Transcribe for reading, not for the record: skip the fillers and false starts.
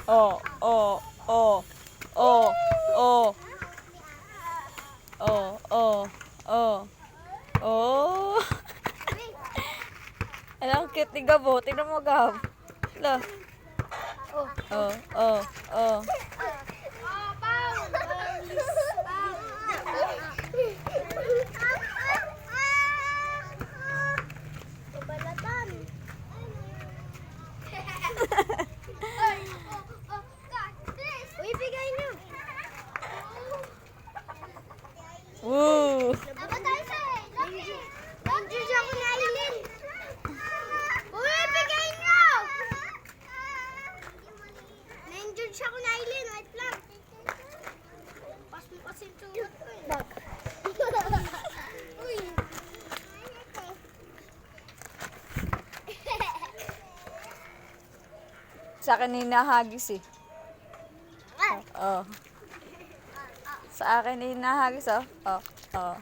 Oh, oh, oh, oh, oh, oh, oh, oh, oh. Alam, cute ni Gabo. Tingnan mo, Gab. Hala. Oh, oh, oh. Balatan. Uy, bigay niyo. Woo! Dapat tayo sa Nandiyan siya ko na ilin. Uy, bigay niyo. Nandiyan siya ko na ilin. Wait lang. Pas mo kasi ito. Bag. Uy. Sa akin hinahagis eh. Oh. Sa akin hinahagis oh. Oh, oh.